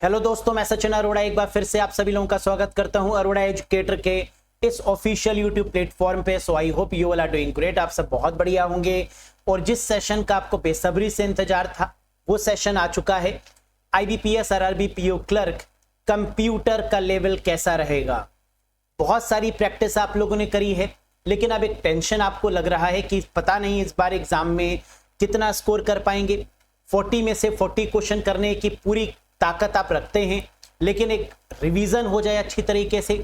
Hello दोस्तों, मैं सचिन अरोड़ा एक बार फिर से आप सभी लोगों का स्वागत करता हूं अरोड़ा एजुकेटर के इस ऑफिशियल यूट्यूब प्लेटफॉर्म पे। So I hope you all are doing great. आप सब बहुत बढ़िया होंगे और जिस सेशन का आपको बेसब्री से इंतजार था वो सेशन आ चुका है। IBPS RRB PO clerk computer का लेवल कैसा रहेगा। बहुत सारी प्रैक्टिस आप लोगों ने करी है, लेकिन अब एक टेंशन आपको लग रहा है कि पता नहीं इस बार एग्जाम में कितना स्कोर कर पाएंगे। 40 में से 40 क्वेश्चन करने की पूरी ताकत आप रखते हैं, लेकिन एक रिवीजन हो जाए अच्छी तरीके से,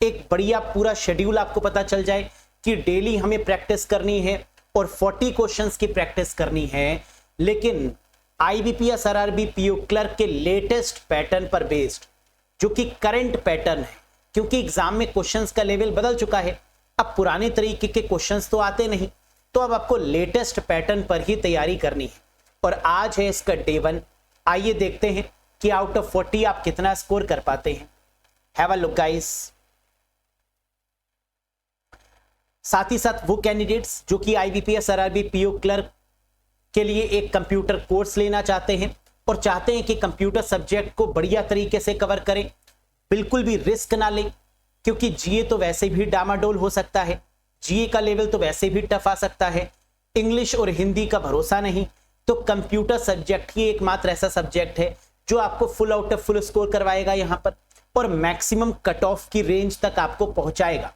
एक बढ़िया पूरा शेड्यूल आपको पता चल जाए कि डेली हमें प्रैक्टिस करनी है और 40 क्वेश्चंस की प्रैक्टिस करनी है, लेकिन आईबीपीएस आरआरबी पीओ क्लर्क के लेटेस्ट पैटर्न पर बेस्ड, जो कि करंट पैटर्न है, क्योंकि एग्जाम में क्वेश्चंस का लेवल बदल चुका है। अब पुराने तरीके के क्वेश्चंस तो आते नहीं, तो अब आपको लेटेस्ट पैटर्न पर ही तैयारी करनी है और आज है इसका डे 1। आइए देखते हैं कि आउट ऑफ 40 आप कितना स्कोर कर पाते हैं। Have a look guys. साथ ही साथ वो कैंडिडेट्स जो कि आईबीपीएस आरआरबी पीओ क्लर्क के लिए एक कंप्यूटर कोर्स लेना चाहते हैं और चाहते हैं कि कंप्यूटर सब्जेक्ट को बढ़िया तरीके से कवर करें, बिल्कुल भी रिस्क ना लें, क्योंकि जीए तो वैसे भी डामाडोल हो सकता है, जीए का लेवल तो वैसे भी टफ आ सकता है, इंग्लिश और हिंदी का भरोसा नहीं। तो कंप्यूटर सब्जेक्ट ही एकमात्र ऐसा सब्जेक्ट है जो आपको full out of full score करवाएगा यहाँ पर और मैक्सिमम कट ऑफ की रेंज तक आपको पहुंचाएगा।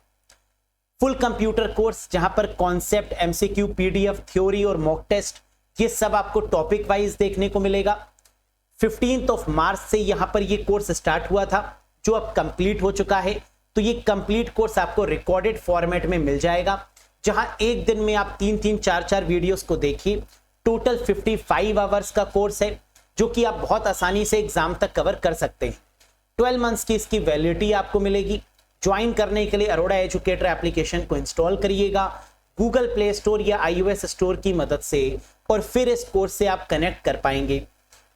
फुल कंप्यूटर कोर्स जहां पर कॉन्सेप्ट, एमसीक्यू, पीडीएफ, थ्योरी और मॉक टेस्ट ये सब आपको टॉपिक वाइज देखने को मिलेगा। 15 मार्च से यहां पर ये कोर्स स्टार्ट हुआ था, जो अब कंप्लीट हो चुका है। तो ये कंप्लीट कोर्स आपको रिकॉर्डेड फॉर्मेट में मिल जाएगा, जहां एक दिन में आप 3-3, 4-4 वीडियोस को देखिए। टोटल 55 आवर्स का कोर्स है, जो कि आप बहुत आसानी से एग्जाम तक कवर कर सकते हैं। 12 मंथ्स की इसकी वैलिडिटी आपको मिलेगी। ज्वाइन करने के लिए अरोड़ा एजुकेटर एप्लीकेशन को इंस्टॉल करिएगा गूगल प्ले स्टोर या iOS स्टोर की मदद से और फिर इस कोर्स से आप कनेक्ट कर पाएंगे।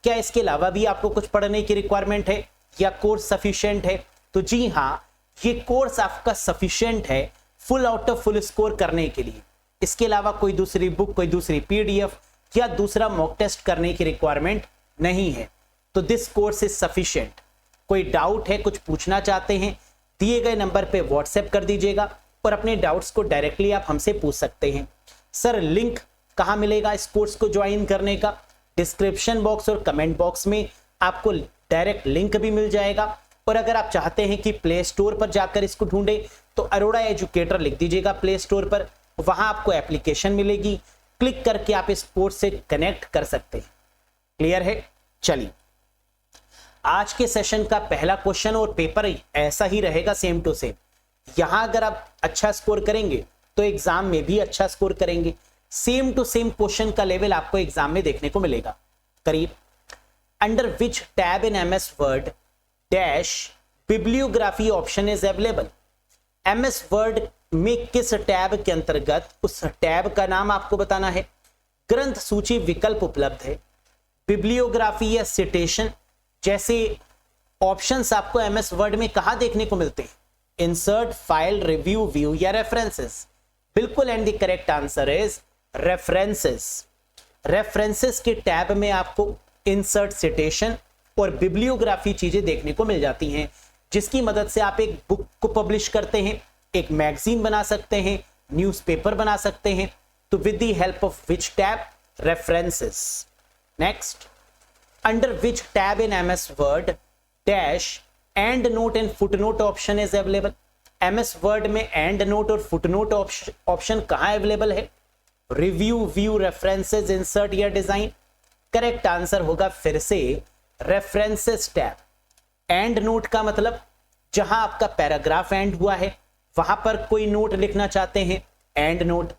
क्या इसके अलावा भी आपको कुछ पढ़ने की रिक्वायरमेंट है या कोर्स सफिशिएंट है? तो जी हाँ, ये कोर्स आपका सफिशिएंट है full out of full score करने के लिए। इसके अलावा कोई दूसरी बुक, कोई दूसरी पीडीएफ या दूसरा मॉक टेस्ट करने की रिक्वायरमेंट नहीं है। तो दिस कोर्स इज सफिशिएंट। कोई डाउट है, कुछ पूछना चाहते हैं, दिए गए नंबर पे व्हाट्सएप कर दीजिएगा और अपने डाउट्स को डायरेक्टली आप हमसे पूछ सकते हैं। सर, लिंक कहाँ मिलेगा इस कोर्स को ज्वाइन करने का? डिस्क्रिप्शन बॉक्स और कमेंट बॉक्स में आपको डायरेक्ट लिंक भी मिल जाएगा। और अगर आप चाहते हैं कि प्ले स्टोर पर जाकर इसको ढूंढे तो अरोड़ा एजुकेटर लिख दीजिएगा प्ले स्टोर पर, वहां आपको एप्लीकेशन मिलेगी, क्लिक करके आप इस कोर्स से कनेक्ट कर सकते हैं। क्लियर है? चलिए, आज के सेशन का पहला क्वेश्चन और पेपर ऐसा ही रहेगा, सेम टू सेम। यहां अगर आप अच्छा स्कोर करेंगे तो एग्जाम में भी अच्छा स्कोर करेंगे। सेम टू सेम क्वेश्चन का लेवल आपको एग्जाम में देखने को मिलेगा। करीब under which tab in MS word dash bibliography option is available. MS Word में किस टैब के अंतर्गत, उस टैब का नाम आपको बताना है। ग्रंथ सूची विकल्प उपलब्ध है। बिब्लियोग्राफी या सिटेशन जैसे ऑप्शंस आपको एमएस वर्ड में कहां देखने को मिलते हैं? इंसर्ट, फाइल, रिव्यू, व्यू या रेफरेंसेस? बिल्कुल, and the correct answer is references. References के टैब में आपको इंसर्ट, सिटेशन और बिब्लियोग्राफी चीजें देखने को मिल जाती हैं, जिसकी मदद से आप एक बुक को पब्लिश करते हैं, एक मैगजीन बना सकते हैं, न्यूज़पेपर बना सकते हैं। तो with the help of which tab? References. Next, under which tab in MS word dash and note and footnote option is available. MS Word में एंड नोट और फुटनोट ऑप्शन कहां अवेलेबल है? रिव्यू, व्यू, रेफरेंसेस, इंसर्ट या design? Correct answer होगा फिर से references tab. And note का मतलब जहां आपका पैराग्राफ एंड हुआ है वहां पर कोई नोट लिखना चाहते हैं, एंड नोट।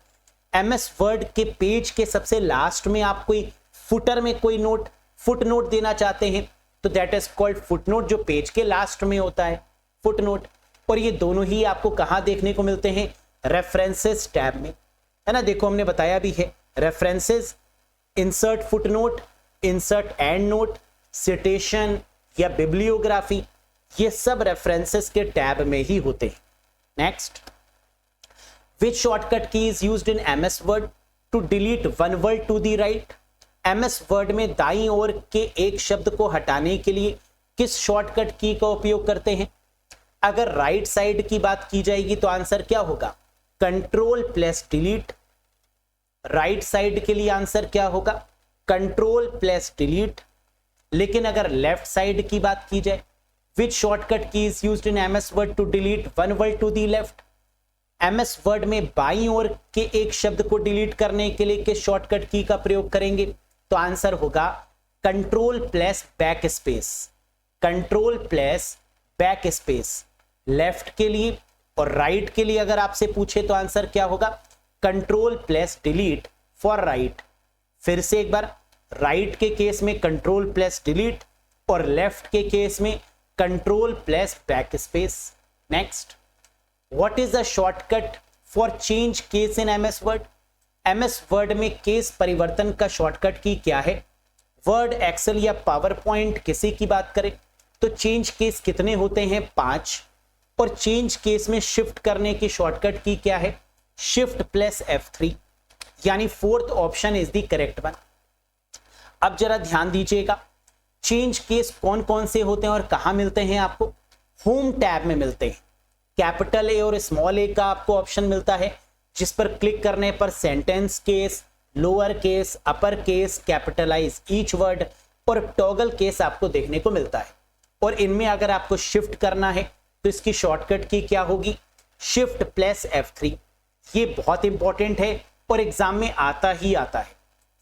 एमएस वर्ड के पेज के सबसे लास्ट में आप कोई फुटर में कोई नोट, फुट नोट देना चाहते हैं, तो that is called foot note, जो पेज के लास्ट में होता है, फुट नोट। और ये दोनों ही आपको कहां देखने को मिलते हैं? रेफरेंसेस टैब में, है ना। देखो, हमने बताया भी है, references, insert footnote, insert endnote, citation या बिब्लियोग्राफी, ये सब रेफरेंसेस के टैब में ही होते हैं। Next, which shortcut key is used in MS Word to delete one word to the right. MS Word में दाईं ओर के एक शब्द को हटाने के लिए किस शॉर्टकट की का उपयोग करते हैं? अगर राइट साइड की बात की जाएगी तो आंसर क्या होगा? Control plus delete. Right side के लिए आंसर क्या होगा? Control plus delete. लेकिन अगर लेफ्ट साइड की बात की जाए, which shortcut key is used in MS Word to delete one word to the left? MS Word में बाईं ओर के एक शब्द को डिलीट करने के लिए किस शॉर्टकट की का प्रयोग करेंगे? तो आंसर होगा control plus back space. Control plus back space left के लिए, और राइट के लिए अगर आपसे पूछे तो आंसर क्या होगा? Control plus delete for right. फिर से एक बार, राइट के केस में कंट्रोल प्लस डिलीट और लेफ्ट के केस में control plus back space. Next, what is the shortcut for change case in MS word? MS Word में केस परिवर्तन का शॉर्टकट की क्या है? वर्ड, एक्सेल या पावर पॉइंट किसी की बात करें तो चेंज केस कितने होते हैं? 5। और चेंज केस में शिफ्ट करने की शॉर्टकट की क्या है? शिफ्ट प्लस F3, यानी fourth option is the correct one. अब जरा ध्यान दीजिएगा, चेंज केस कौन कौन से होते हैं और कहां मिलते हैं आपको? होम टैब में मिलते हैं। कैपिटल ए और स्मॉल ए का आपको ऑप्शन मिलता है, जिस पर क्लिक करने पर sentence case, lower case, upper case, capitalize each word और टॉगल केस आपको देखने को मिलता है। और इनमें अगर आपको शिफ्ट करना है तो इसकी शॉर्टकट की क्या होगी? Shift plus F3। ये बहुत इंपॉर्टेंट है और एग्जाम में आता ही आता है।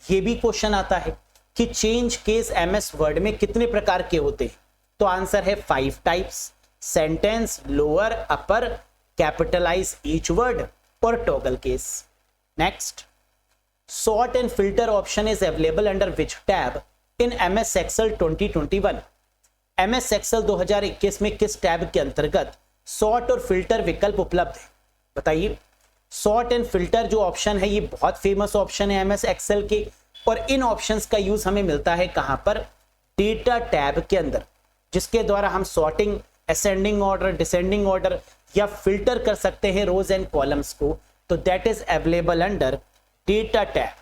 ये भी क्वेश्चन आता है कि चेंज केस एमएस वर्ड में कितने प्रकार के होते हैं? तो आंसर है 5 types: sentence, lower, upper, capitalize each word और toggle case. Next, sort and filter option is available under which tab in MS Excel 2021? MS Excel 2021 में किस टैब के अंतर्गत सॉर्ट और फिल्टर विकल्प उपलब्ध है? बताइए। सॉर्ट एंड फिल्टर जो ऑप्शन है ये बहुत फेमस ऑप्शन है एमएस एक्सेल के, और इन ऑप्शंस का यूज हमें मिलता है कहां पर? डेटा टैब के अंदर, जिसके द्वारा हम sorting, ascending order, descending order या फिल्टर कर सकते हैं रोज एंड कॉलम्स को। तो that is available under data tab.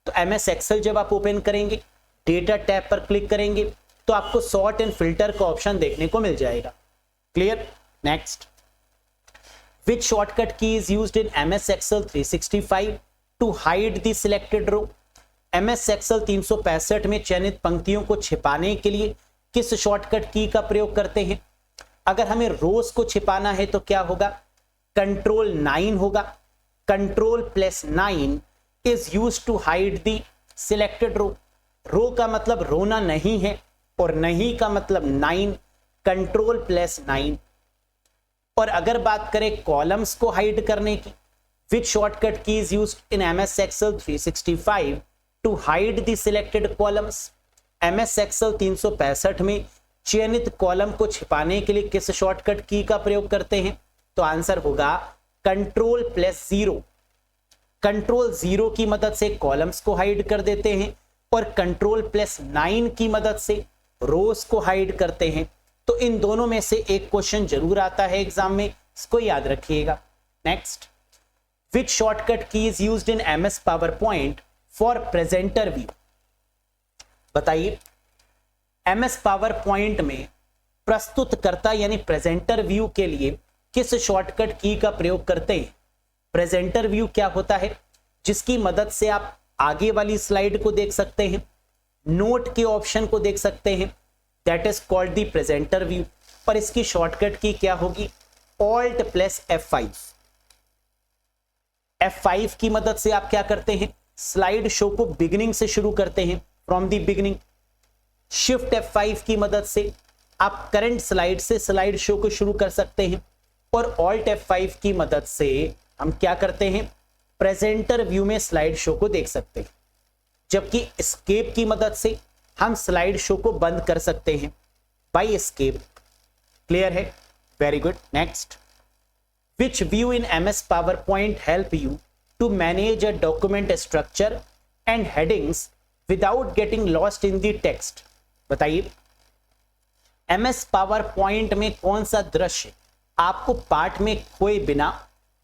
तो एमएस एक्सेल जब आप ओपन करेंगे, डेटा टैब पर क्लिक करेंगे तो आपको सॉर्ट एंड फिल्टर का ऑप्शन देखने को मिल जाएगा। Clear? Next, which shortcut key is used in MS Excel 365 to hide the selected row? MS Excel 365 में चयनित पंक्तियों को छिपाने के लिए किस शॉर्टकट की का प्रयोग करते हैं? अगर हमें रोज को छिपाना है तो क्या होगा? कंट्रोल 9 होगा। Control plus 9 is used to hide the selected row. Row का मतलब रोना नहीं है और नहीं का मतलब 9, कंट्रोल प्लस 9। और अगर बात करें कॉलम्स को हाइड करने की, which shortcut key is used in MS Excel 365 to hide the selected columns? MS Excel 365 में चयनित कॉलम को छिपाने के लिए किस शॉर्टकट की का प्रयोग करते हैं? तो आंसर होगा कंट्रोल प्लस 0। कंट्रोल 0 की मदद से कॉलम्स को हाइड कर देते हैं और कंट्रोल प्लस 9 की मदद से रोज को हाइड करते हैं। तो इन दोनों में से एक क्वेश्चन जरूर आता है एग्जाम में, इसको याद रखिएगा। Next, which shortcut key is used in MS power point for presenter view? बताइए। एमएस पावर पॉइंट में प्रस्तुतकर्ता यानी प्रेजेंटर व्यू के लिए किस शॉर्टकट की का प्रयोग करते हैं? प्रेजेंटर व्यू क्या होता है? जिसकी मदद से आप आगे वाली स्लाइड को देख सकते हैं, नोट के ऑप्शन को देख सकते हैं, that is called the presenter view. पर इसकी शॉर्टकट की क्या होगी? Alt plus F5। F5 की मदद से आप क्या करते हैं? स्लाइड शो को बिगिनिंग से शुरू करते हैं, from the beginning. Shift F5 की मदद से आप करंट स्लाइड से स्लाइड शो को शुरू कर सकते हैं। और ऑल्ट F5 की मदद से हम क्या करते हैं? प्रेजेंटर व्यू में स्लाइड शो को देख सकते हैं। जबकि एस्केप की मदद से हम स्लाइड शो को बंद कर सकते हैं बाय एस्केप। क्लियर है? Very good. Next, which view in MS PowerPoint help you to manage a document structure and headings without getting lost in the text? बताइए। एमएस पावर पॉइंट में कौन सा दृश्य आपको पाठ में खोए बिना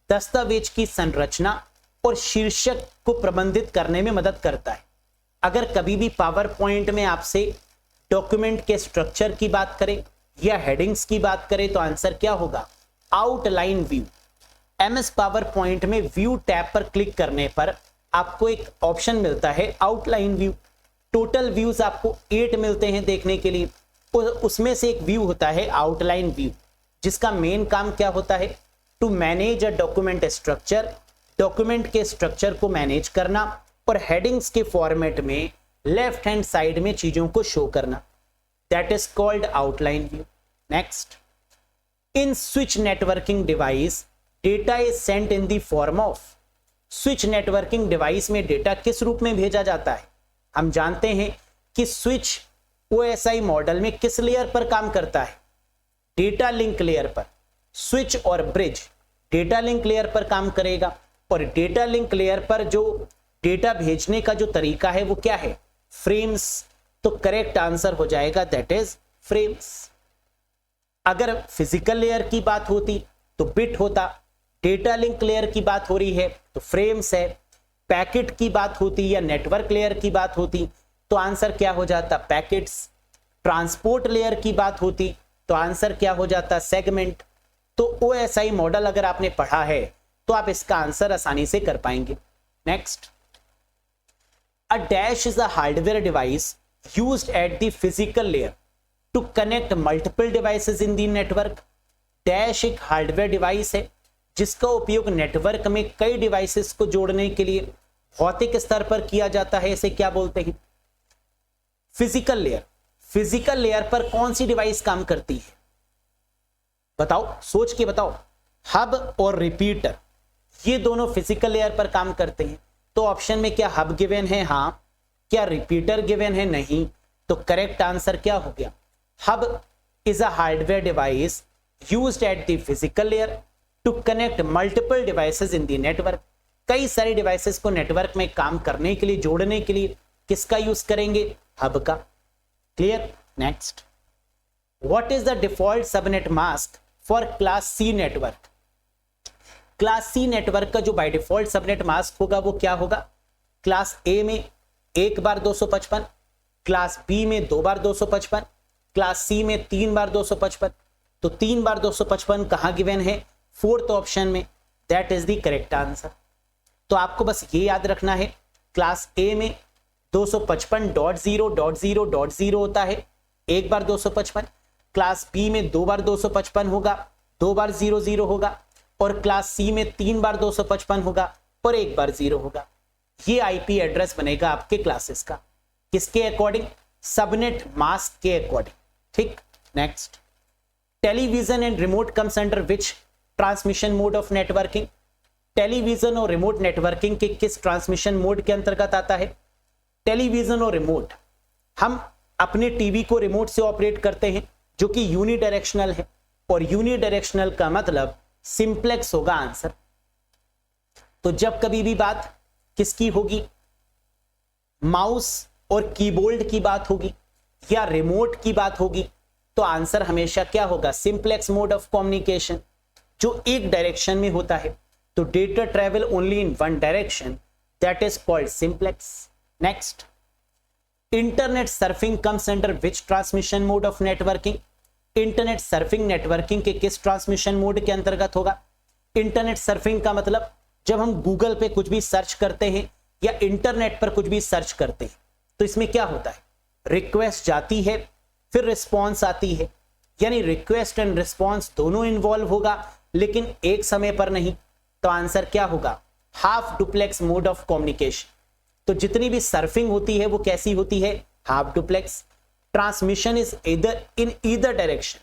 दस्तावेज की संरचना और शीर्षक को प्रबंधित करने में मदद करता है? अगर कभी भी पावर पॉइंट में आपसे डॉक्यूमेंट के स्ट्रक्चर की बात करें या हेडिंग्स की बात करें तो आंसर क्या होगा? Outline view. MS PowerPoint में व्यू टैब पर क्लिक करने पर आपको एक ऑप्शन मिलता है आउटलाइन व्यू। टोटल व्यूज आपको 8 मिलते हैं देखने के लिए, उसमें से एक व्यू होता है आउटलाइन व्यू, जिसका मेन काम क्या होता है? To manage a document structure, document के स्ट्रक्चर को मैनेज करना और हेडिंग्स के फॉर्मेट में लेफ्ट हैंड साइड में चीजों को शो करना। That is called outline view. Next, in switch networking device data is sent in the form of. Switch networking device में डेटा किस रूप में भेजा जाता है? हम जानते हैं कि स्विच OSI मॉडल में किस लेयर पर काम करता है? डेटा लिंक लेयर पर। स्विच और ब्रिज डेटा लिंक लेयर पर काम करेगा और डेटा लिंक लेयर पर जो डेटा भेजने का जो तरीका है वो क्या है? फ्रेम्स। तो करेक्ट आंसर हो जाएगा दैट इज फ्रेम्स। अगर फिजिकल लेयर की बात होती तो बिट होता, डेटा लिंक लेयर की बात हो रही है तो फ्रेम्स है, पैकेट की बात होती या नेटवर्क लेयर की बात होती तो आंसर क्या हो जाता? पैकेट्स। ट्रांसपोर्ट लेयर की बात होती तो आंसर क्या हो जाता? सेगमेंट। तो OSI मॉडल अगर आपने पढ़ा है तो आप इसका आंसर आसानी से कर पाएंगे। Next, a dash is a hardware device used at the physical layer to connect multiple devices in the network. Dash एक हार्डवेयर डिवाइस है जिसका उपयोग नेटवर्क में कई डिवाइसेस को जोड़ने के लिए भौतिक स्तर पर किया जाता है। इसे क्या बोलते हैं? Physical layer. फिजिकल लेयर पर कौन सी डिवाइस काम करती है? बताओ, सोच के बताओ। हब और रिपीटर, ये दोनों फिजिकल लेयर पर काम करते हैं। तो ऑप्शन में क्या हब गिवन है? हाँ। क्या रिपीटर गिवन है? नहीं। तो करेक्ट आंसर क्या हो गया? Hub is a hardware device used at the physical layer to connect multiple devices in the network. कई सारे डिवाइसेस को नेटवर्क में काम करने के लिए, जोड़ने के लिए किसका यूज करेंगे? हब का। Clear? Next, what is the default subnet mask for class C network? Class C network का जो बाय डिफॉल्ट सबनेट मास्क होगा वो क्या होगा? क्लास ए में 1 बार 255, क्लास बी में 2 बार 255, क्लास सी में 3 बार 255। तो 3 बार 255 कहां गिवन है? फोर्थ ऑप्शन में। That is the correct answer. तो आपको बस ये याद रखना है, क्लास ए में 255.0.0.0 होता है 1 बार 255, क्लास बी में 2 बार 255 होगा, 2 बार 00 होगा, और क्लास सी में 3 बार 255 होगा और 1 बार 0 होगा। ये आईपी एड्रेस बनेगा आपके क्लासेस का। किसके अकॉर्डिंग? सबनेट मास्क के अकॉर्डिंग। ठीक। Next, television and remote comes under which transmission mode of networking? Television और रिमोट नेटवर्किंग के किस ट्रांसमिशन मोड के अंतर्गत आता है? टेलीविजन और रिमोट, हम अपने टीवी को रिमोट से ऑपरेट करते हैं जो कि यूनिडायरेक्शनल है, और यूनिडायरेक्शनल का मतलब सिंप्लेक्स होगा आंसर। तो जब कभी भी बात किसकी होगी? माउस और कीबोर्ड की बात होगी या रिमोट की बात होगी तो आंसर हमेशा क्या होगा? सिंप्लेक्स मोड ऑफ कम्युनिकेशन, जो एक डायरेक्शन में होता है। तो data travel only in one direction, that is called simplex. Next, internet surfing comes under which transmission mode of networking? Internet surfing networking के किस ट्रांसमिशन मोड के अंतर्गत होगा? इंटरनेट सर्फिंग का मतलब जब हम गूगल पे कुछ भी सर्च करते हैं या इंटरनेट पर कुछ भी सर्च करते हैं तो इसमें क्या होता है? रिक्वेस्ट जाती है, फिर रिस्पॉन्स आती है, यानी रिक्वेस्ट एंड रिस्पॉन्स दोनों इन्वॉल्व होगा लेकिन एक समय पर नहीं। तो आंसर क्या होगा? Half duplex mode of communication. तो जितनी भी सर्फिंग होती है वो कैसी होती है? Half duplex. Transmission is either in either direction,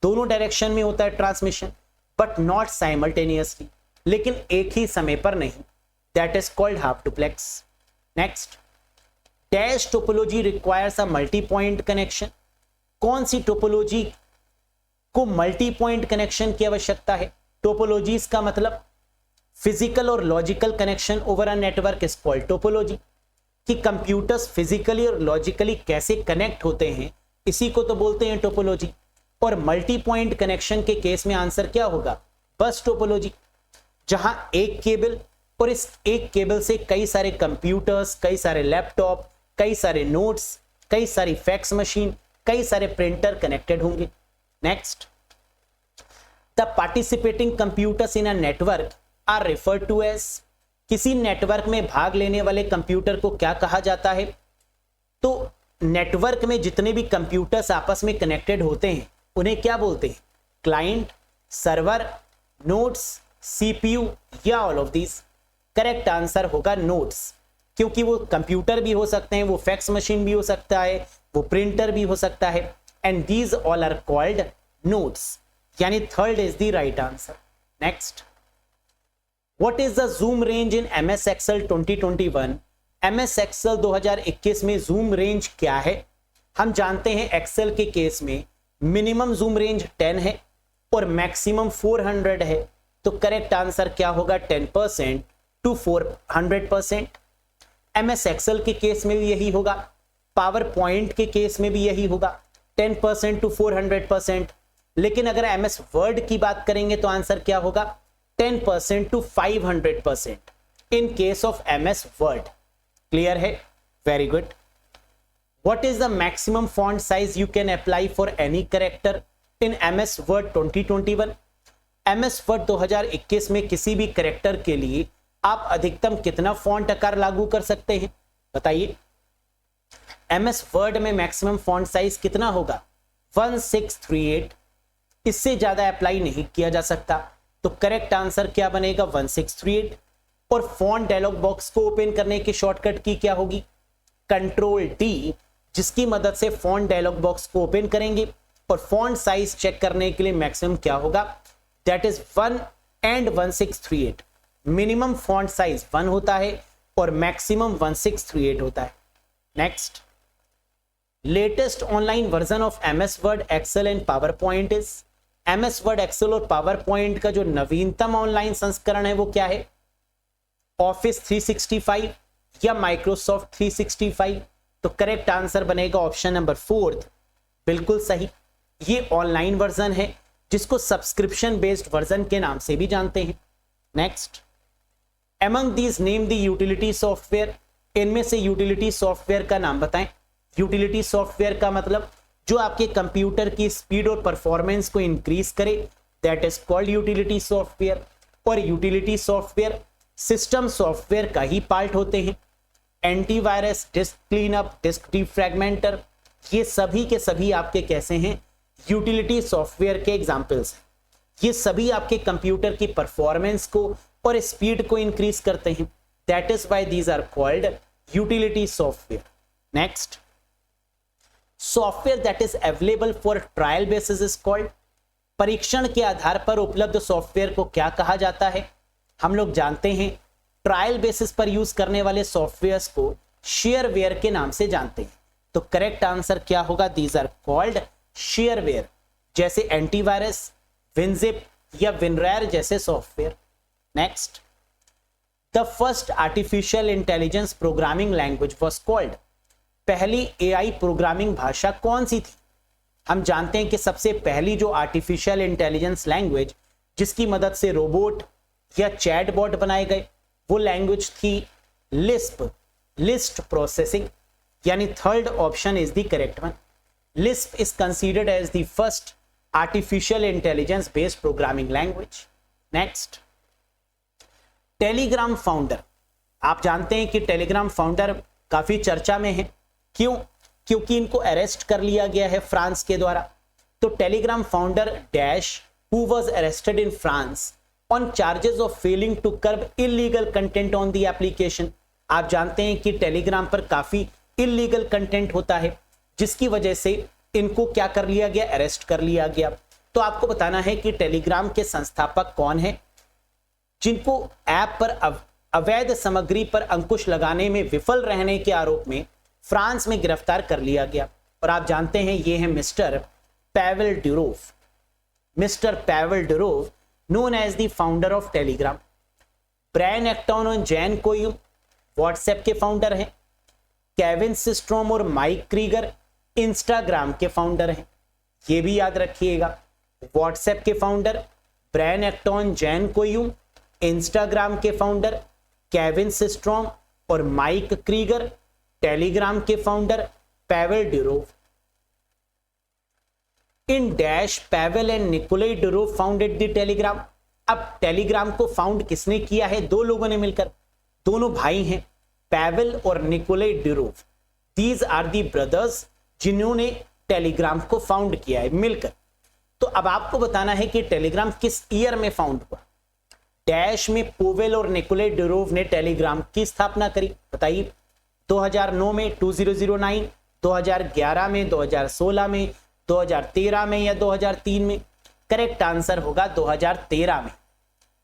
दोनों डायरेक्शन में होता है ट्रांसमिशन, बट नॉट साइमल्टेनियसली, लेकिन एक ही समय पर नहीं। That is called half duplex. Next, dash topology requires a multi point connection. कौन सी टोपोलॉजी को मल्टी पॉइंट कनेक्शन की आवश्यकता है? टोपोलॉजीज का मतलब फिजिकल और logical connection over a network is called topology. कि कंप्यूटर्स फिजिकली और लॉजिकली कैसे कनेक्ट होते हैं, इसी को तो बोलते हैं टोपोलॉजी। और मल्टी पॉइंट कनेक्शन के केस में आंसर क्या होगा? बस टोपोलॉजी, जहां एक केबल और इस एक केबल से कई सारे कंप्यूटर्स, कई सारे लैपटॉप, कई सारे नोट्स, कई सारी फैक्स मशीन, कई सारे प्रिंटर कनेक्टेड होंगे। Next, the participating computers in a network are referred to as, किसी नेटवर्क में भाग लेने वाले कंप्यूटर को क्या कहा जाता है? तो नेटवर्क में जितने भी कंप्यूटर्स आपस में कनेक्टेड होते हैं उन्हें क्या बोलते हैं? क्लाइंट, सर्वर, नोड्स, सीपीयू या all of these? Correct answer होगा नोड्स, क्योंकि वो कंप्यूटर भी हो सकते हैं, वो फैक्स मशीन भी हो सकता है, वो प्रिंटर भी हो सकता है, and these all are called nodes, यानी third is the right answer. Next, what is the zoom range in MS Excel 2021? MS Excel 2021 में जूम रेंज क्या है? हम जानते हैं एक्सेल के केस में मिनिमम जूम रेंज 10 है और मैक्सिमम 400 है, तो करेक्ट आंसर क्या होगा? 10% टू 400%। MS Excel के केस में भी यही होगा, पावर पॉइंट के केस में भी यही होगा, 10% टू 400%। लेकिन अगर MS Word की बात करेंगे तो आंसर क्या होगा? 10% to 500% in case of MS Word। Clear है? Very good. What is the maximum font size you can apply for any character in MS Word 2021? MS Word 2021 में किसी भी कैरेक्टर के लिए आप अधिकतम कितना फॉन्ट आकार लागू कर सकते हैं? बताइए। MS Word में मैक्सिमम फॉन्ट साइज कितना होगा? 1638, इससे ज्यादा अप्लाई नहीं किया जा सकता, तो करेक्ट आंसर क्या बनेगा? 1638। और फॉन्ट डायलॉग बॉक्स को ओपन करने की शॉर्टकट की क्या होगी? Ctrl+D, जिसकी मदद से फॉन्ट डायलॉग बॉक्स को ओपन करेंगे और फॉन्ट साइज चेक करने के लिए मैक्सिमम क्या होगा? That is 1 and 1638। Minimum font size 1 होता है और मैक्सिमम 1638 होता है। Next, latest online version of MS Word, Excel and power point is? MS Word, Excel और पावर पॉइंट का जो नवीनतम ऑनलाइन संस्करण है वो क्या है? Office 365 या Microsoft 365? तो करेक्ट आंसर बनेगा ऑप्शन नंबर 4, बिल्कुल सही। ये ऑनलाइन वर्जन है जिसको सब्सक्रिप्शन बेस्ड वर्जन के नाम से भी जानते हैं। Next, among these name the utility software, इनमें से यूटिलिटी सॉफ्टवेयर का नाम बताएं। यूटिलिटी सॉफ्टवेयर का मतलब जो आपके कंप्यूटर की स्पीड और परफॉर्मेंस को इंक्रीज करे, that is called utility software. और यूटिलिटी सॉफ्टवेयर सिस्टम सॉफ्टवेयर का ही पार्ट होते हैं। Antivirus, disk cleanup, disk defragmenter, ये सभी के सभी आपके कैसे हैं? यूटिलिटी सॉफ्टवेयर के एग्जांपल्स हैं। ये सभी आपके कंप्यूटर की परफॉर्मेंस को और स्पीड को इंक्रीज करते हैं, that is why these are called utility software. Next, software that is available for trial basis is called, परीक्षण के आधार पर उपलब्ध सॉफ्टवेयर को क्या कहा जाता है? हम लोग जानते हैं ट्रायल बेसिस पर यूज करने वाले सॉफ्टवेयर्स को शेयरवेयर के नाम से जानते हैं, तो करेक्ट आंसर क्या होगा? दीज आर कॉल्ड शेयरवेयर, जैसे एंटीवायरस, विनजिप या विनरैर जैसे software. Next, the first artificial intelligence programming language was called, पहली AI प्रोग्रामिंग भाषा कौन सी थी? हम जानते हैं कि सबसे पहली जो आर्टिफिशियल इंटेलिजेंस लैंग्वेज जिसकी मदद से रोबोट या चैटबॉट बनाए गए वो लैंग्वेज थी लिस्प, लिस्ट प्रोसेसिंग, यानी third option is the correct one. Lisp is considered as the first artificial intelligence based programming language. Next, Telegram founder, आप जानते हैं कि टेलीग्राम फाउंडर काफी चर्चा में है, क्यों? क्योंकि इनको अरेस्ट कर लिया गया है फ्रांस के द्वारा। तो Telegram founder dash who was arrested in France on charges of failing to curb illegal content on the application. आप जानते हैं कि टेलीग्राम पर काफी इलीगल कंटेंट होता है, जिसकी वजह से इनको क्या कर लिया गया? अरेस्ट कर लिया गया। तो आपको बताना है कि टेलीग्राम के संस्थापक कौन है, जिनको ऐप पर अवैध सामग्री पर अंकुश लगाने में विफल रहने के आरोप में फ्रांस में गिरफ्तार कर लिया गया। और आप जानते हैं ये है mister Pavel Durov. Mister Pavel Durov known as the founder of Telegram। Brian Acton और जैन कोयुम व्हाट्सएप के फाउंडर हैं। केविन सिस्ट्रोम और माइक क्रीगर इंस्टाग्राम के फाउंडर हैं। ये भी याद रखिएगा, व्हाट्सएप के founder Brian Acton, Jan Koum, Instagram के फाउंडर केविन सिस्ट्रोम और माइक क्रीगर, टेलीग्राम के founder Pavel Durov. In dash Pavel and Nikolai Durov founded the Telegram. अब टेलीग्राम को फाउंड किसने किया है? दो लोगों ने मिलकर, दोनों भाई हैं, पैवेल और निकोलाई ड्यूरोव. दीज आर दी ब्रदर्स जिन्होंने टेलीग्राम को फाउंड किया है मिलकर. तो अब आपको बताना है कि टेलीग्राम किस ईयर में फाउंड हुआ. डैश में पावेल और निकोलाई ड्यूरोव ने टेलीग्राम की स्थापना करी. बताइए, 2009 में 2009, 2011 में, 2016 में, 2013 में या 2003 में? करेक्ट आंसर होगा 2013 में.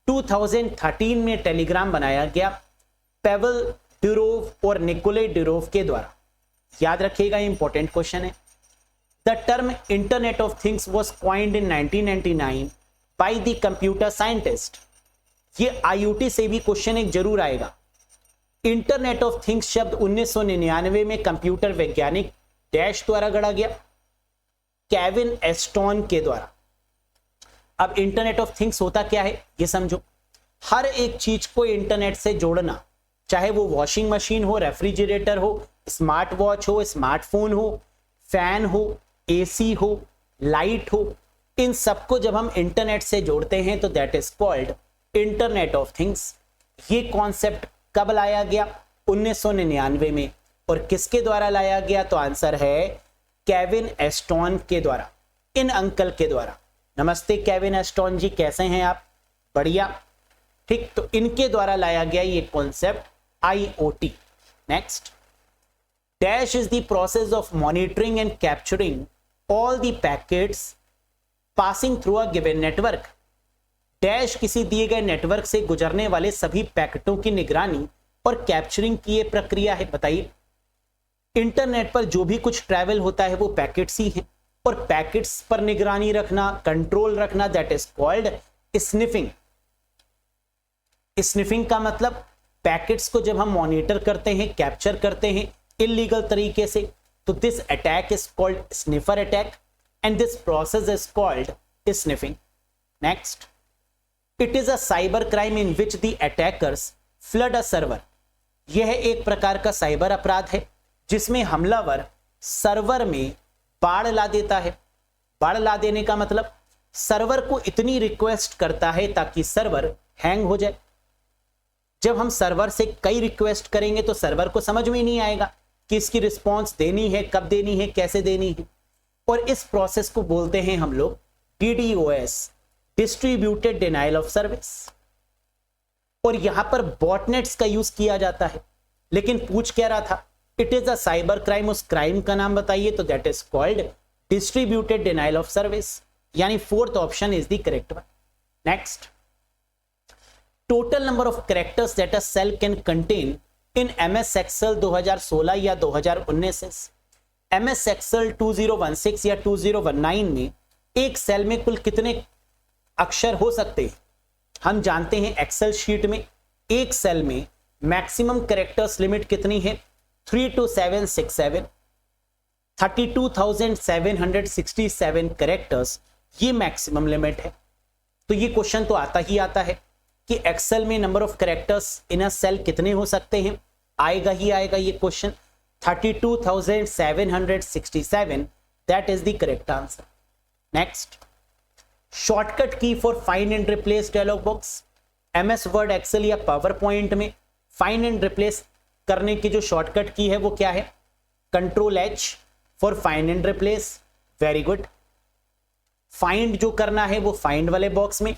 2013 में टेलीग्राम बनाया गया पावेल ड्यूरोव और निकोलाई ड्यूरोव के द्वारा. याद रखिएगा, इंपॉर्टेंट क्वेश्चन है. The term internet of things was coined in 1999 by the computer scientist. ये IoT से भी क्वेश्चन एक जरूर आएगा. इंटरनेट ऑफ थिंग्स शब्द 1999 में कंप्यूटर वैज्ञानिक डैश द्वारा गढ़ा गया, केविन एस्टॉन के द्वारा. अब इंटरनेट ऑफ थिंग्स होता क्या है ये समझो. हर एक चीज को इंटरनेट से जोड़ना, चाहे वो वॉशिंग मशीन हो, रेफ्रिजरेटर हो, स्मार्ट वॉच हो, स्मार्टफोन हो, फैन हो, AC हो, लाइट हो, इन सबको जब हम इंटरनेट से जोड़ते हैं तो that is called internet of things. ये कॉन्सेप्ट कब लाया गया? 1999 में. और किसके द्वारा लाया गया? तो आंसर है केविन एस्टॉन के द्वारा, इन अंकल के द्वारा. नमस्ते केविन एस्टॉन जी, कैसे हैं आप? बढ़िया, ठीक. तो इनके द्वारा लाया गया ये concept IoT. Next, dash is the process of monitoring and capturing all the packets passing through a given network. Dash किसी दिए गए नेटवर्क से गुजरने वाले सभी पैकेटों की निगरानी और कैप्चरिंग की ये प्रक्रिया है. बताइए, इंटरनेट पर जो भी कुछ ट्रैवल होता है वो पैकेट्स ही हैं, और पैकेट्स पर निगरानी रखना, कंट्रोल रखना, that is called sniffing. Sniffing का मतलब पैकेट्स को जब हम मॉनिटर करते हैं, कैप्चर करते हैं इलीगल तरीके से, तो this attack is called sniffer attack and this process is called sniffing. Next, it is a cyber crime in which the attackers flood a server. यह एक प्रकार का साइबर अपराध है जिसमें हमलावर सर्वर में बाढ़ ला देता है. बाढ़ ला देने का मतलब सर्वर को इतनी रिक्वेस्ट करता है ताकि सर्वर हैंग हो जाए. जब हम सर्वर से कई रिक्वेस्ट करेंगे तो सर्वर को समझ में नहीं आएगा कि इसकी रिस्पॉन्स देनी है, कब देनी है, कैसे देनी है. और इस प्रोसेस को बोलते हैं हम लोग DDoS, distributed denial of service. और यहां पर बॉटनेट्स का यूज किया जाता है. लेकिन पूछ क्या रहा था? It is a cyber crime. उस क्राइम का नाम बताइए. तो that is called distributed denial of service, यानी fourth option is the correct one. Next, total number of characters that a cell can contain in MS Excel 2016 या 2019. MS Excel 2016 या 2019 में एक सेल में कुल कितने अक्षर हो सकते हैं? हम जानते हैं एक्सेल शीट में एक सेल में मैक्सिमम कैरेक्टर्स लिमिट कितनी है? 32767, 32,767 कैरेक्टर्स, ये मैक्सिमम लिमिट है. तो ये क्वेश्चन तो आता ही आता है कि एक्सेल में number of characters in a cell कितने हो सकते हैं. आएगा ही आएगा ये question. 32,767, that is the correct answer. Next, shortcut की for find and replace dialog box. MS Word, Excel या पावर पॉइंट में फाइंड एंड रिप्लेस करने की जो शॉर्टकट की है वो क्या है? Ctrl+H for find and replace. Very good. Find जो करना है वो फाइंड वाले बॉक्स में,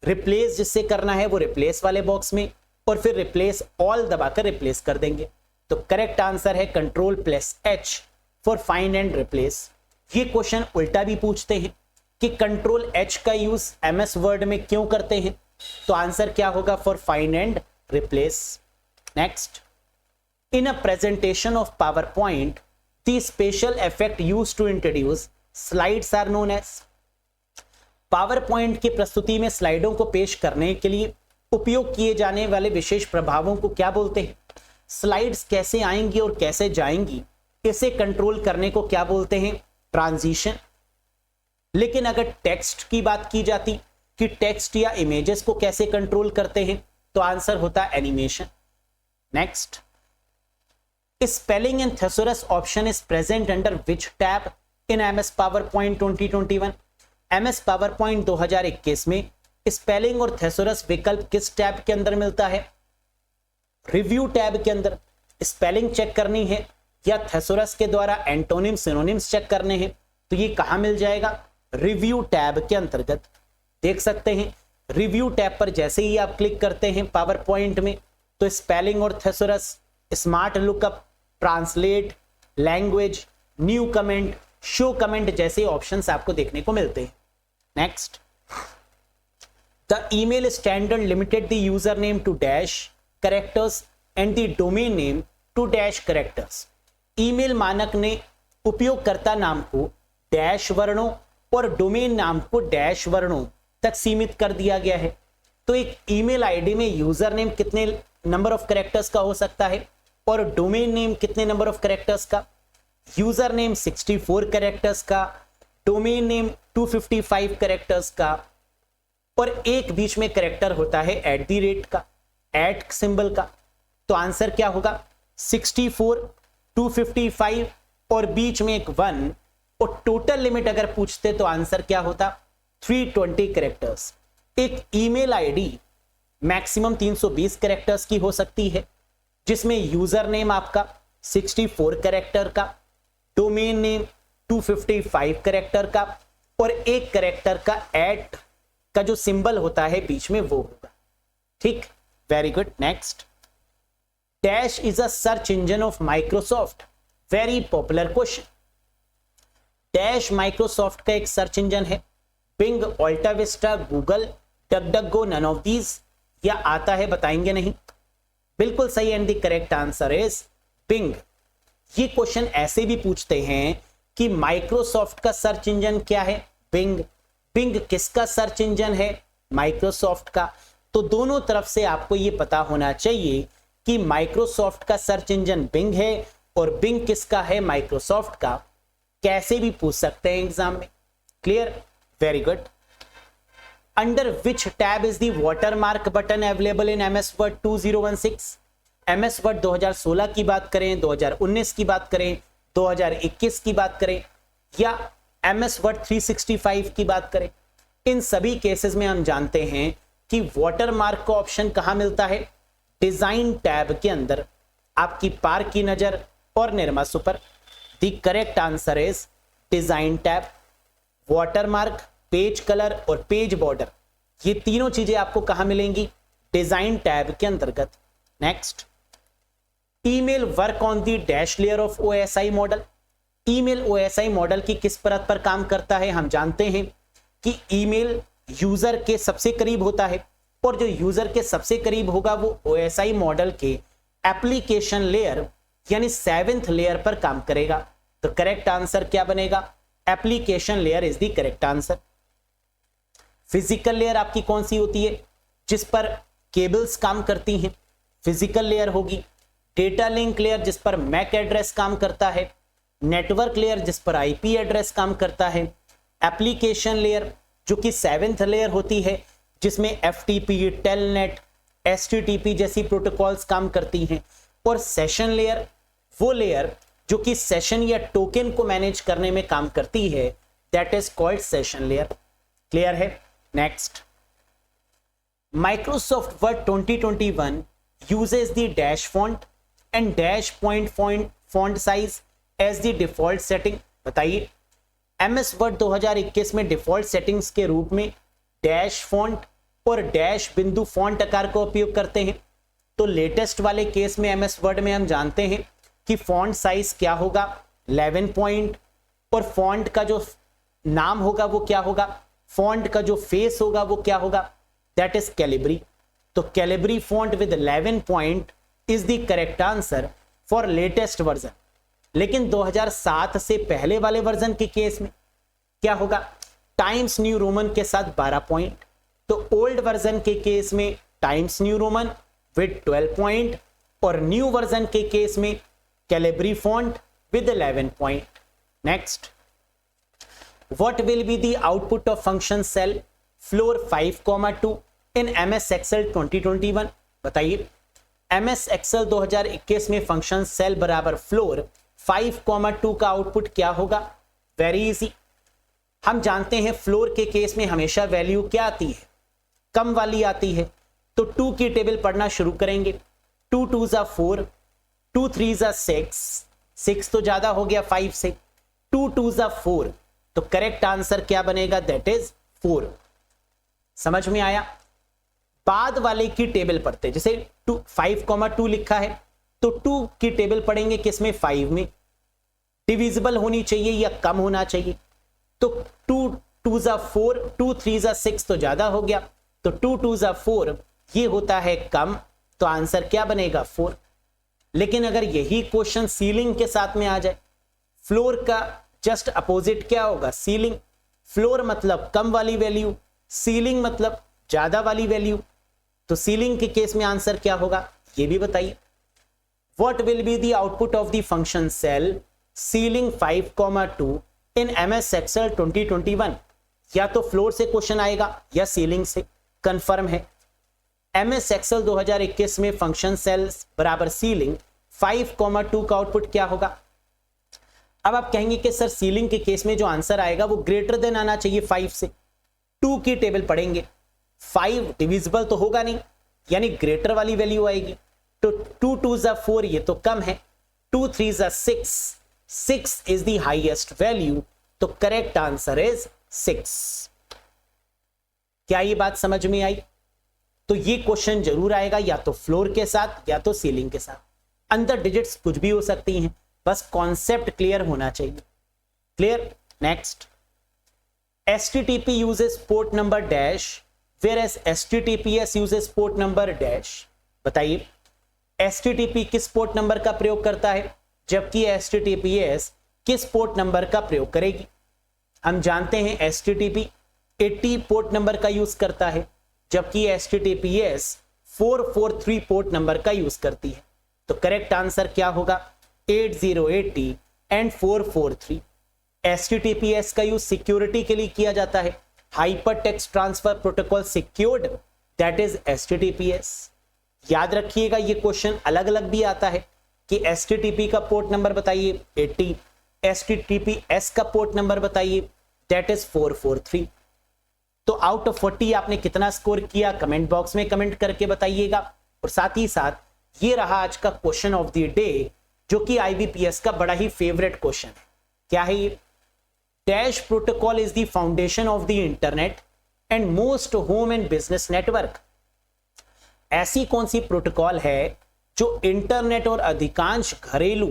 रिप्लेस जिससे करना है वो रिप्लेस वाले बॉक्स में, और फिर रिप्लेस ऑल दबाकर रिप्लेस कर देंगे. तो करेक्ट आंसर है Ctrl+H for find and replace. ये क्वेश्चन उल्टा भी पूछते हैं कि Ctrl+H का यूज MS वर्ड में क्यों करते हैं? तो आंसर क्या होगा? For find and replace. Next, in a presentation of PowerPoint, the special effect used to introduce slides are known as. PowerPoint की प्रस्तुति में स्लाइडों को पेश करने के लिए उपयोग किए जाने वाले विशेष प्रभावों को क्या बोलते हैं? स्लाइड्स कैसे आएंगी और कैसे जाएंगी, इसे कंट्रोल करने को क्या बोलते हैं? ट्रांजिशन. लेकिन अगर टेक्स्ट की बात की जाती कि टेक्स्ट या इमेजेस को कैसे कंट्रोल करते हैं, तो आंसर होता animation. Next, spelling and thesaurus option is present under which tab in MS PowerPoint 2021? MS PowerPoint 2021 में स्पेलिंग और thesaurus विकल्प किस टैब के अंदर मिलता है? रिव्यू टैब के अंदर। स्पेलिंग चेक करनी है या thesaurus के द्वारा एंटोनिम सिनोनिम्स चेक करने हैं तो ये कहां मिल जाएगा? रिव्यू टैब के अंतर्गत। देख सकते हैं रिव्यू टैब पर जैसे ही आप क्लिक करते हैं पावर पॉइंट में तो स्पेलिंग और thesaurus, smart lookup, translate, language, new comment, show comment जैसे ऑप्शंस आपको देखने को मिलते हैं। Next, the email standard limited the user name to dash characters and the domain name to dash characters. Email मानक ने उपयोगकर्ता नाम को डैश वर्णों और डोमेन नाम को डैश वर्णों तक सीमित कर दिया गया है। तो एक ईमेल आईडी में यूजर नेम कितने नंबर ऑफ कैरेक्टर्स का हो सकता है और डोमेन नेम कितने नंबर ऑफ कैरेक्टर्स का? यूजर नेम 64 कैरेक्टर्स का, डोमेन नेम 255 कैरेक्टर्स का, और एक बीच में कैरेक्टर होता है @ का, @ सिंबल का। तो आंसर क्या होगा? 64, 255 और बीच में एक 1, और टोटल लिमिट अगर पूछते तो आंसर क्या होता? 320 कैरेक्टर्स। एक ईमेल आईडी मैक्सिमम 320 कैरेक्टर्स की हो सकती है जिसमें यूजर नेम आपका 64 कैरेक्टर का, डोमेन नेम 255 कैरेक्टर का और एक कैरेक्टर का @ का जो सिंबल होता है बीच में वो होगा। ठीक, very good. Next, dash is a search engine of Microsoft. Very popular question. Dash Microsoft का एक सर्च इंजन है। Bing, AltaVista, Google, DuckDuckGo, none of these, या आता है बताएंगे नहीं? बिल्कुल सही and the correct answer is Bing. ये क्वेश्चन ऐसे भी पूछते हैं कि माइक्रोसॉफ्ट का सर्च इंजन क्या है? बिंग। बिंग किसका सर्च इंजन है? माइक्रोसॉफ्ट का। तो दोनों तरफ से आपको ये पता होना चाहिए कि माइक्रोसॉफ्ट का सर्च इंजन बिंग है और बिंग किसका है? माइक्रोसॉफ्ट का। कैसे भी पूछ सकते हैं एग्जाम में। Clear, very good. Under which tab is the watermark button available in MS Word 2016? MS Word 2016 की बात करें, 2019 की बात करें, 2021 की बात करें या MS Word 365 की बात करें, इन सभी केसेस में हम जानते हैं कि वाटरमार्क का ऑप्शन कहां मिलता है? डिजाइन टैब के अंदर। आपकी पार की नजर और Nirma super. The correct answer is design tab. Watermark, page colour और पेज बॉर्डर, ये तीनों चीजें आपको कहां मिलेंगी? डिजाइन टैब के अंतर्गत। Next, email work on the dash layer of OSI model. Email OSI model की किस परत पर काम करता है? हम जानते हैं कि ईमेल यूजर के सबसे करीब होता है और जो यूजर के सबसे करीब होगा वो OSI मॉडल के एप्लीकेशन लेयर यानी 7th लेयर पर काम करेगा। तो करेक्ट आंसर क्या बनेगा? Application layer is the correct answer. Physical layer आपकी कौन सी होती है? जिस पर केबल्स काम करती हैं, फिजिकल लेयर होगी। डेटा लिंक लेयर जिस पर मैक एड्रेस काम करता है। नेटवर्क लेयर जिस पर IP एड्रेस काम करता है। एप्लीकेशन लेयर जो कि 7th लेयर होती है जिसमें FTP, टेलनेट, HTTP जैसी प्रोटोकॉल्स काम करती हैं। और सेशन लेयर वो लेयर जो कि सेशन या टोकन को मैनेज करने में काम करती है, that is called session layer. Clear है? Next, Microsoft Word 2021 uses the dash font and dash point font size as the default setting। बताइए, MS Word 2021 में डिफॉल्ट सेटिंग्स के रूप में डैश फॉन्ट और डैश बिंदु फॉन्ट आकार का उपयोग करते हैं। तो लेटेस्ट वाले केस में MS Word में हम जानते हैं कि फॉन्ट साइज क्या होगा? 11 पॉइंट, और फॉन्ट का जो नाम होगा वो क्या होगा? फॉन्ट का जो फेस होगा वो क्या होगा? That is Calibri. तो Calibri font with 11 point is the correct answer for latest version. लेकिन 2007 से पहले वाले वर्जन के केस में क्या होगा? टाइम्स न्यू रोमन के साथ 12 पॉइंट। तो ओल्ड वर्जन के केस में times new Roman with 12 point और न्यू वर्जन के केस में Calibri font with 11 point. Next, what will be the output of function cell floor 5,2 in MS Excel 2021? बताइए, MS Excel 2021 में function cell बराबर floor 5,2 का output क्या होगा? Very easy, हम जानते हैं फ्लोर के केस में हमेशा वैल्यू क्या आती है? कम वाली आती है। तो 2 की टेबल पढ़ना शुरू करेंगे। 2 2 ज़ा 4, 2 3 ज़ा 6 तो ज्यादा हो गया 5 से, 2 2 ज़ा 4, तो करेक्ट आंसर क्या बनेगा? That is 4। समझ में आया? बाद वाले की टेबल पढ़ते, जैसे 5,2 लिखा है तो 2 की टेबल पढ़ेंगे किसमें? 5 में। डिविजिबल होनी चाहिए या कम होना चाहिए? तो 2 2 ज़ा 4, 2 3 ज़ा 6 तो ज्यादा हो गया, तो 2 2 ज़ा 4 ये होता है कम, तो आंसर क्या बनेगा? 4। लेकिन अगर यही क्वेश्चन सीलिंग के साथ में आ जाए, फ्लोर का जस्ट अपोजिट क्या होगा? सीलिंग। फ्लोर मतलब कम वाली वैल्यू, सीलिंग मतलब ज्यादा वाली वैल्यू, तो सीलिंग के केस में आंसर क्या होगा ये भी बताइए। What will be the output of the function cell ceiling 5,2 in MS Excel 2021? या तो फ्लोर से क्वेश्चन आएगा या सीलिंग से, कंफर्म है। MS एक्सेल 2021 में फंक्शन सेल बराबर सीलिंग 5,2 का आउटपुट क्या होगा? अब आप कहेंगे कि सर सीलिंग के केस में जो आंसर आएगा वो ग्रेटर देन आना चाहिए 5 से। 2 की टेबल पढ़ेंगे, 5 डिविजिबल तो होगा नहीं, यानी ग्रेटर वाली वैल्यू आएगी। तो 2 2 ज़ा 4 ये तो कम है, 2 3 ज़ा 6 इज द हाईएस्ट वैल्यू, तो करेक्ट आंसर इज 6। क्या ये बात समझ में आई? तो ये क्वेश्चन जरूर आएगा या तो फ्लोर के साथ या तो सीलिंग के साथ। अंदर डिजिट्स कुछ भी हो सकती हैं, बस कॉन्सेप्ट क्लियर होना चाहिए। Clear? Next, HTTP uses port number dash whereas HTTPS uses port number dash। बताइए HTTP किस पोर्ट नंबर का प्रयोग करता है जबकि HTTPS किस पोर्ट नंबर का प्रयोग करेगी? हम जानते हैं HTTP 80 पोर्ट नंबर का यूज करता है जबकि HTTPS 443 पोर्ट नंबर का यूज करती है। तो करेक्ट आंसर क्या होगा? 8080 एंड 443। HTTPS का यूज सिक्योरिटी के लिए किया जाता है, hyper text transfer protocol secured, that is HTTPS। याद रखिएगा ये क्वेश्चन अलग अलग भी आता है कि HTTP का पोर्ट नंबर बताइए 80, HTTPS का पोर्ट नंबर बताइए, दैट इज 443। तो आउट ऑफ 40 आपने कितना स्कोर किया कमेंट बॉक्स में कमेंट करके बताइएगा। और साथ ही साथ ये रहा आज का क्वेश्चन ऑफ द डे, जो कि IBPS का बड़ा ही फेवरेट क्वेश्चन है। क्या है ये? Dash protocol is the foundation of the internet and most home and business network. ऐसी कौन सी प्रोटोकॉल है जो इंटरनेट और अधिकांश घरेलू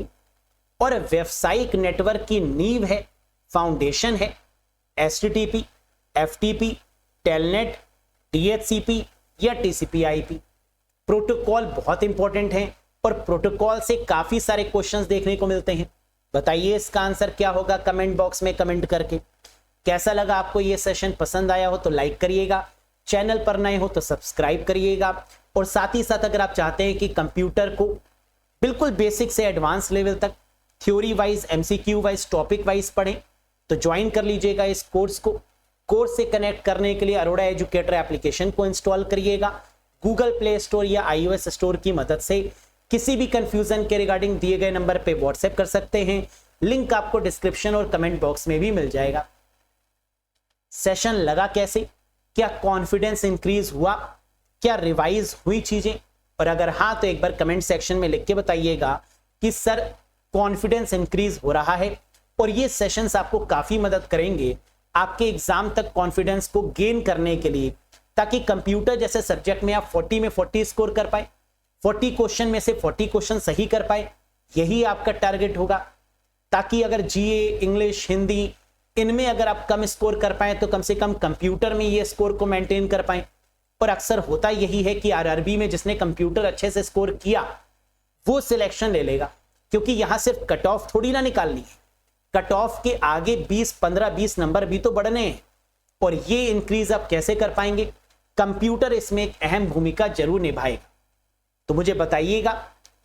और व्यावसायिक नेटवर्क की नींव है, फाउंडेशन है? HTTP, FTP, टेलनेट, DHCP या TCP/IP? प्रोटोकॉल बहुत इंपॉर्टेंट है और प्रोटोकॉल से काफी सारे क्वेश्चंस देखने को मिलते हैं। बताइए इसका आंसर क्या होगा कमेंट बॉक्स में कमेंट करके। कैसा लगा आपको ये सेशन? पसंद आया हो तो लाइक करिएगा, चैनल पर नए हो तो सब्सक्राइब करिएगा। और साथ ही साथ अगर आप चाहते हैं कि कंप्यूटर को बिल्कुल बेसिक से एडवांस लेवल तक theory wise, MCQ wise, topic wise पढ़ें तो ज्वाइन कर लीजिएगा इस कोर्स को। कोर्स से कनेक्ट करने के लिए अरोड़ा एजुकेटर एप्लीकेशन को इंस्टॉल करिएगा गूगल प्ले स्टोर या iOS स्टोर की मदद से। किसी भी कंफ्यूजन के रिगार्डिंग दिए गए नंबर पे व्हाट्सएप कर सकते हैं, लिंक आपको डिस्क्रिप्शन और कमेंट बॉक्स में भी मिल जाएगा। सेशन लगा कैसे? क्या कॉन्फिडेंस इंक्रीज हुआ? क्या रिवाइज हुई चीजें? और अगर हाँ तो एक बार कमेंट सेक्शन में लिख के बताइएगा कि सर कॉन्फिडेंस इंक्रीज हो रहा है। और ये सेशंस आपको काफी मदद करेंगे आपके एग्जाम तक कॉन्फिडेंस को गेन करने के लिए, ताकि कंप्यूटर जैसे सब्जेक्ट में आप 40 में 40 स्कोर कर पाए, 40 क्वेश्चन में से 40 क्वेश्चन सही कर पाए। यही आपका टारगेट होगा, ताकि अगर GA, इंग्लिश, हिंदी इनमें अगर आप कम स्कोर कर पाए तो कम से कम कंप्यूटर में ये स्कोर को मेंटेन कर पाए। और अक्सर होता यही है कि RRB में जिसने कंप्यूटर अच्छे से स्कोर किया वो सिलेक्शन ले लेगा, क्योंकि यहां सिर्फ कट ऑफ थोड़ी ना निकालनी है, कट ऑफ के आगे 20, 15, 20 नंबर भी तो बढ़ने हैं। और ये इंक्रीज आप कैसे कर पाएंगे? कंप्यूटर इसमें एक अहम भूमिका जरूर निभाएगा। तो मुझे बताइएगा,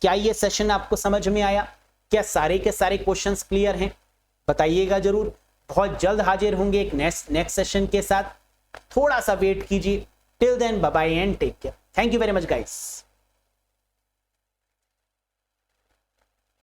क्या ये सेशन आपको समझ में आया? क्या सारे के सारे क्वेश्चंस क्लियर हैं? बताइएगा जरूर। बहुत जल्द हाजिर होंगे एक नेक्स्ट सेशन के साथ, थोड़ा सा वेट कीजिए। Till then bye bye and take care. Thank you very much guys.